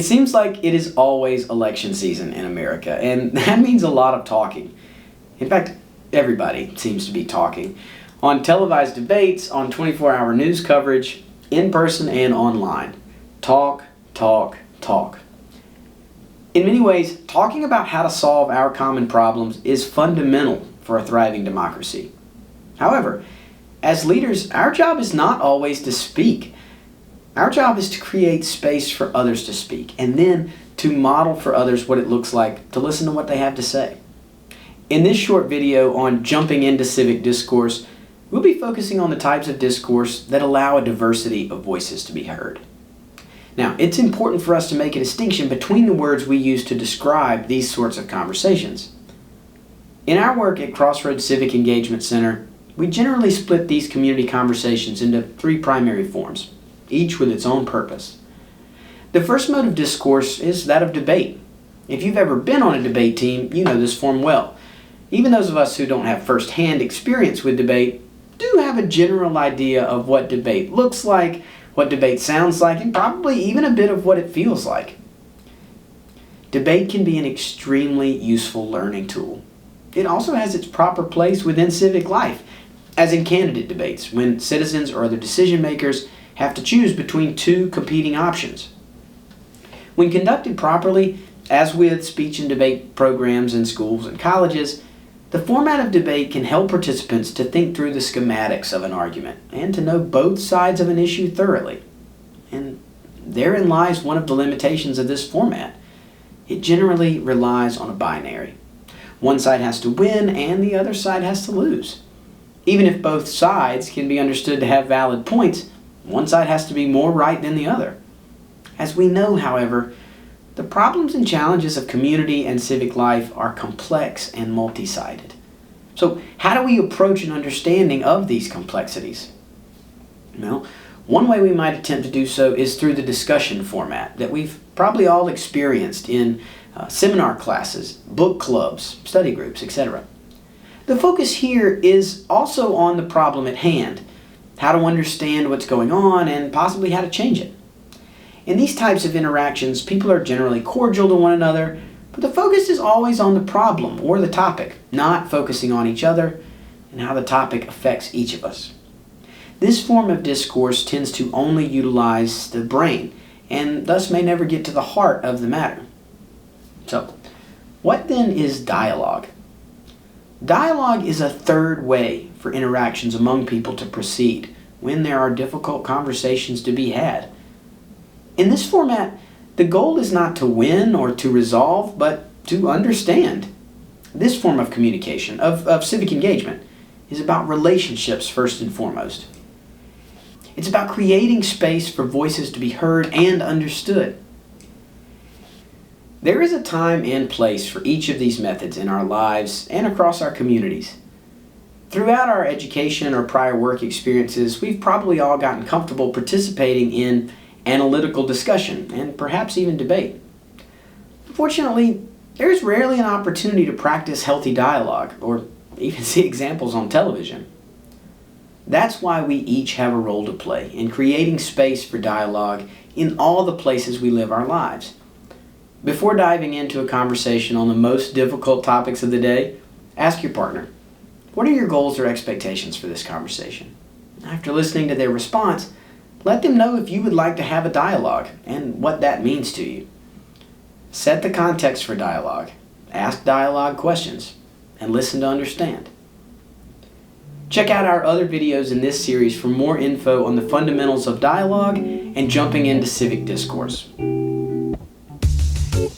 It seems like it is always election season in America, and that means a lot of talking. In fact, everybody seems to be talking. On televised debates, on 24-hour news coverage, in person and online. Talk, talk, talk. In many ways, talking about how to solve our common problems is fundamental for a thriving democracy. However, as leaders, our job is not always to speak. Our job is to create space for others to speak, and then to model for others what it looks like to listen to what they have to say. In this short video on jumping into civic discourse, we'll be focusing on the types of discourse that allow a diversity of voices to be heard. Now, it's important for us to make a distinction between the words we use to describe these sorts of conversations. In our work at Crossroads Civic Engagement Center, we generally split these community conversations into three primary forms, each with its own purpose. The first mode of discourse is that of debate. If you've ever been on a debate team, you know this form well. Even those of us who don't have first-hand experience with debate do have a general idea of what debate looks like, what debate sounds like, and probably even a bit of what it feels like. Debate can be an extremely useful learning tool. It also has its proper place within civic life, as in candidate debates, when citizens or other decision makers have to choose between two competing options. When conducted properly, as with speech and debate programs in schools and colleges, the format of debate can help participants to think through the schematics of an argument and to know both sides of an issue thoroughly. And therein lies one of the limitations of this format. It generally relies on a binary. One side has to win and the other side has to lose. Even if both sides can be understood to have valid points, one side has to be more right than the other. As we know, however, the problems and challenges of community and civic life are complex and multi-sided. So how do we approach an understanding of these complexities? Well, one way we might attempt to do so is through the discussion format that we've probably all experienced in seminar classes, book clubs, study groups, etc. The focus here is also on the problem at hand, how to understand what's going on and possibly how to change it. In these types of interactions, people are generally cordial to one another, but the focus is always on the problem or the topic, not focusing on each other and how the topic affects each of us. This form of discourse tends to only utilize the brain and thus may never get to the heart of the matter. So, what then is dialogue? Dialogue is a third way for interactions among people to proceed when there are difficult conversations to be had. In this format, the goal is not to win or to resolve, but to understand. This form of communication, of civic engagement, is about relationships first and foremost. It's about creating space for voices to be heard and understood. There is a time and place for each of these methods in our lives and across our communities. Throughout our education or prior work experiences, we've probably all gotten comfortable participating in analytical discussion and perhaps even debate. Unfortunately, there is rarely an opportunity to practice healthy dialogue or even see examples on television. That's why we each have a role to play in creating space for dialogue in all the places we live our lives. Before diving into a conversation on the most difficult topics of the day, ask your partner, what are your goals or expectations for this conversation? After listening to their response, let them know if you would like to have a dialogue and what that means to you. Set the context for dialogue, ask dialogue questions, and listen to understand. Check out our other videos in this series for more info on the fundamentals of dialogue and jumping into civic discourse.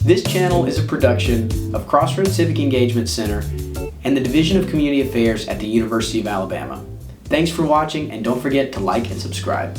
This channel is a production of Crossroads Civic Engagement Center and the Division of Community Affairs at the University of Alabama. Thanks for watching, and don't forget to like and subscribe.